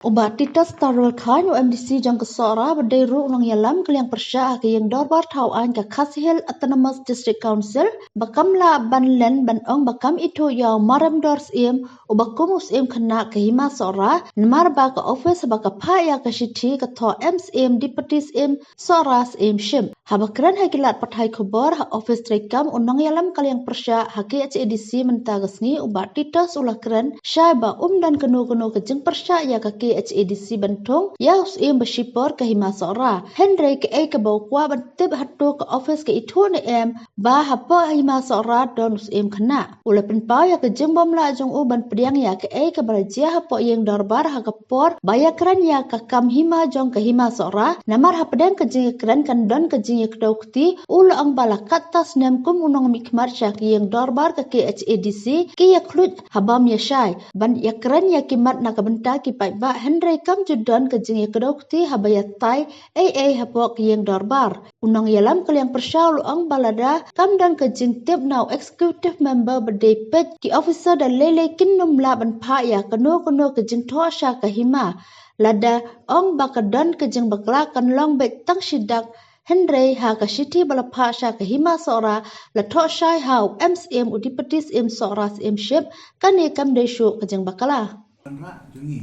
Ubat titas tarwal khan UMDC jang kesora berdairu unang yalam kaliang persya ke yang dorbar tauan ke Khasi Autonomous District Council bakamla banlen banong bakam itu yaw maram dors im ubakumus im kena ke hima sora nemar ba ke office ba ke paya ke shiti ke to MSM deputies im soras im shim habakran hakilat pathai khubor ha office trekam unang yalam kaliang persya haki HADC mentagasni ubat titas ulakran syai ba dan kenu-kenu ke jeng persya ya ke HADC Bentong ya usim bersipor ke hima sora Henry ke ke bawkwa bentib hatu ke office ke itu ne ba hapa hima sora don usim kena ule penpau ya ke jeng bomla jong ban pediang ya ke berjia hapa yang darbar ha kapor bayakran ya ke kam hima jong ke hima sora namar ha pedang ke jeng keren kan don ke jeng ke daukti ule ang balakat tas nem kum unong mikmar syak yang darbar ke HADC ki ya klut habam ya syai ban ya keren ya kimat na kabenta ki pai ba Henry kam judon ke jeng kedokti habayat tai hapok yang dorbar unang yalam kaliang persyaul ang balada kam dan ke jeng tip now executive member berdepet ki officer dan lele kin numla ban pa ya keno ke jeng tosha ke hima lada ong bakadon ke jeng bakla kan long bet tang sidak Henry ha ka shiti balapha sha ka hima sora la tho shai hau MSM udipetis im soras im ship kane kam de shu ka jeng bakala Rak jungi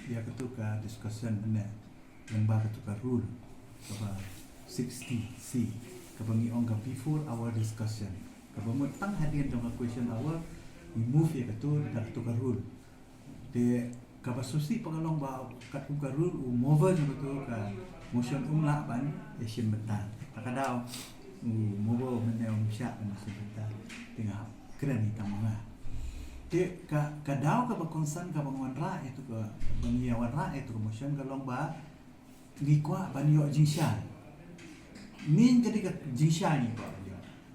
ya ketuka discussion ene lembar ketuka rule kaba 60C kaba ngi onga before our discussion kaba mo tang hadian jonga question hour we move ya ketuka rule de kaba susi pangalong ba ketuka rule u mover betul ka motion umla ban esim betal takadao mover meneu syak ban esim betal tengah keren hitam Te kadau ka concern ka banguan ra itu ke bangiawan ra itu ke motion ka lomba ngikwa banyo jingsha nin jadi ka jingsha ni ba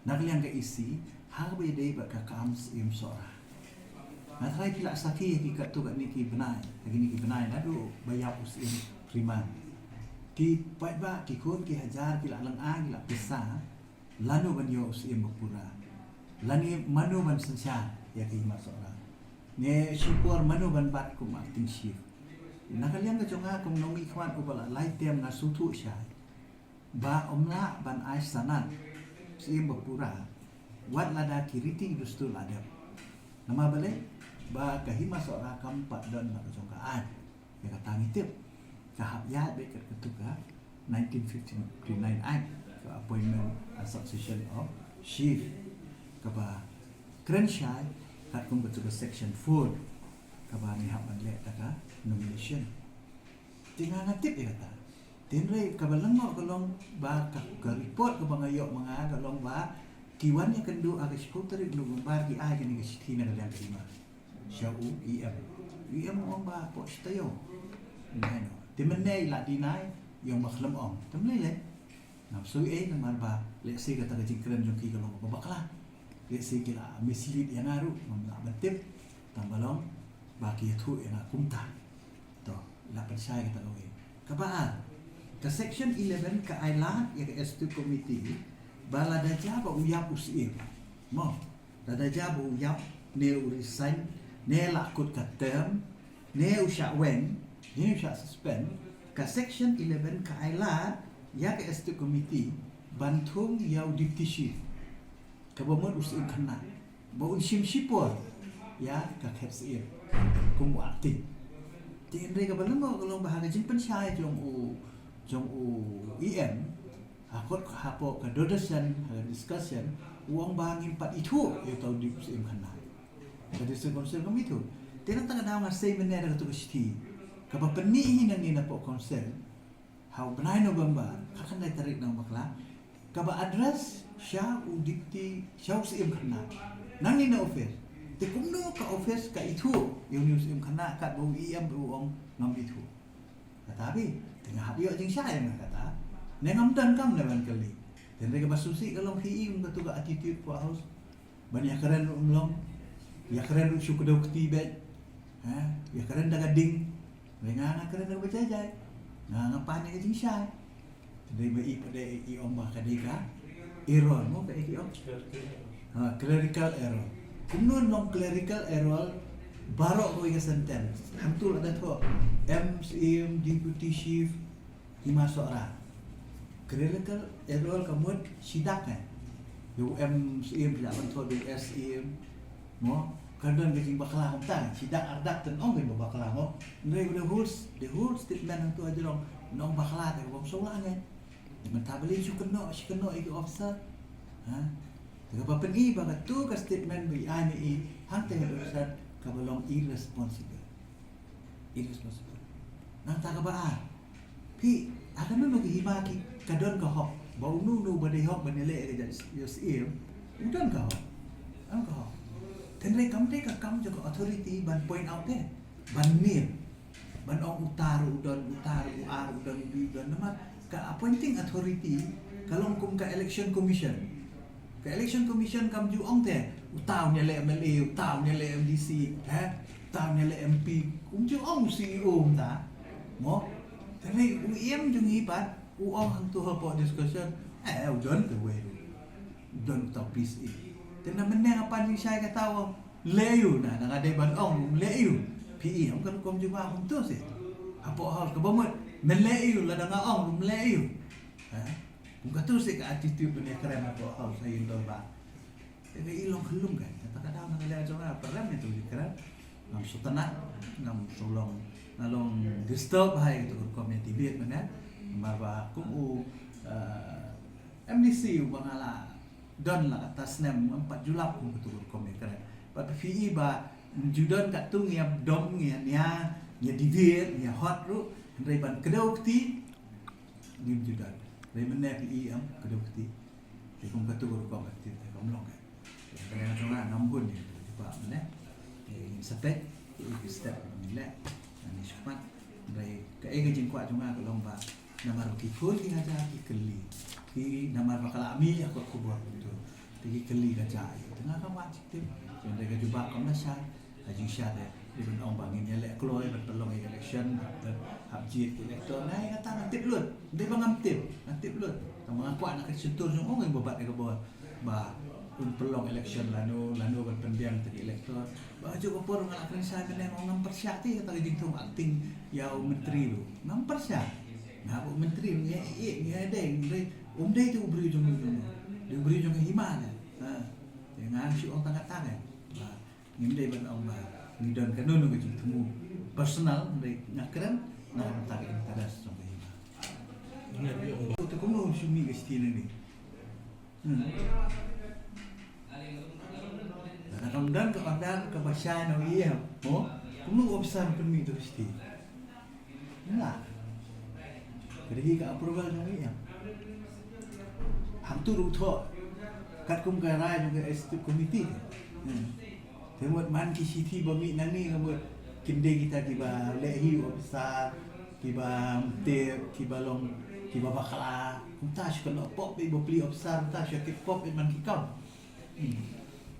nakliang ka isi harbe dei ba ka kams im sora na try pila saki ki ka tu ka ni ki benai lagi ni ki benai nadu bayap usim priman ki pai ba ki kun ki hajar pila lang a ki la pisa lanu banyo usim bapura lani manu ban sensa ya ki masora ne syukur manu ban bat ku martin shift nakaliang ka jonga kung nomi khwan ubala laitem na sutu sya ba omla ban ais sanan sim bapura wat lada kiriti dustu lada nama bale ba kahima sora kampat don na jongaan ya kata ngitip kahap ya be ketuka 1959 act appointment and succession of chief kaba Crenshaw kat kung betul section 4 kaba ni hak manlek taka nomination tinggal ngatip ya kata tinre kaba lengo kolong ba ka report ka bangayok mga kolong ba kiwan ya kendu aga sekutari nu gumbar ki ai ni sithi na dalam terima syau em ong ba po stayo nano timenai la dinai yang makhlem ong temle le nafsu namar ba le se kata ka jingkren jong ki kolong babaklah Resi kila mislead yang aru mamla bentip tambalong baki tu yang kumta to la persaya kata loe kabaan ka section 11 ka ailat ya ka S2 committee bala daja ba uyap usim mo daja ba uyap ne resign ne lakut ka term ne usha wen ne usha suspend ka section 11 ka ailat ya ka S2 committee bantung yau diptisi kabamon usim kena bau sim sipor ya ka kepsir kum wakti tinre ka balang kalau bahaga jin pensai jong u akot hapo ka dodasan discussion uang bangin pat itu ya tau di usim kena jadi konsel kami itu tinang tengah daw ngasay menera ka tugisti kaba penihin ang nina po konsel how benai November kakan dai tarik nang bakla kaba address siya udikti siya usim kena nangin na office te kumno ka office ka itu yung usim kena kat bau buong ngam itu katabi tengah habio jing siya yang kata nengam dan kam naman kali dan mereka basusi kalau hiim ka tuga attitude po house banyak keren umlong ya keren syukur dokti bet ya keren dagading nga keren na bajajay nga ngapan ka jing siya Dari mai pada i ombah kadika error mo ka iki clerical error kunun long clerical error Barok ko iga sentence. Hantul ada tu MCM Deputy Chief 5 seorang. Critical error kamu sidak kan. Yo MCM tidak bantu di SEM. Mo kadang gajing bakala tang sidak ardak ten ong ben bakala mo. Ndai the whole statement hantu aja dong. Nong bakala te bom solang kan. Mentabeli si kena itu officer. Ha. Tengah papen i bagat tu ka statement bi ani i hang tengah urusan kabalong irresponsible. Nang tak ba pi ada nu gi himaki kadon ka hok bau nu badai hok banele ke jadi SEM udan ka hok ang ka hok tenre kam te ka kam jo authority ban point out te ban mir ban ong utar udan nama ka appointing authority kalong kum ka election commission kam ju ong te utaw nya le MLA utaw nya le MDC utaw nya le MP kum ju ong CEO ta mo tenre UM ju ngipat uong hang tu hapo discussion udan ke we udan topis i tenna meneng apa ni saya kata leyu na ngade ban ong leyu PE ang kan kom juga hang tu se hapo hal ke bomot meleyu la danga ong meleyu bukan tu se ka attitude ni keren hapo hal saya indor ba jadi ilong helum kan kadang-kadang ngale aja peram itu keren ngam sutana ngam solong nalong disturb hai itu community biat mana marwa kum MDC bangala don la atas nem 4 julap kum betul community keren but PE ba judon kat tu ngiap dom nya diviet nya hot ru dari ban kedau kti nim judon dari mana PE am kedau kti di kum betul kum kti kum long kan kadang-kadang nambun ni ba mana sepet step ni lah ni cepat dari ke jengkuat cuma ke lomba namar kikul ki aja ki keli ki namar bakal ami aku kubur itu tigi keli aja tengah kamu acik jadi ke jubah kamu nasah haji syad di benong bangin ya lek keluar bertolong election habjit elektor naik kata nanti lut dia bangamtip nanti lut kamu aku anak kesentur semua orang babat ke bawah bah pelong election lanu berpendiam tadi elektor baju kopor ngalakan saya kena ngam persyak ti kata jing tu acting yau menteri lu ngam persyak nah bu menteri ni deng dei tu beri jong dia beri jong himan dengan si orang tangan ni dei ban ông ni don kan nu ke jing temu personal dei ngakran nah tarik tadas jong himan tu ko no sumi ke stil ni Ramadan ke order ke bahasa Nawi mo kuno observe permi tu mesti enggak jadi ke approval Nawi hantu rutho kat kum garai juga estate committee temut man ki city bami nani ngamut kinde kita kiba lehi obsar kiba mtep kiba long kiba bakala kuntas kalau pop be beli obsar ta syakit pop man kikam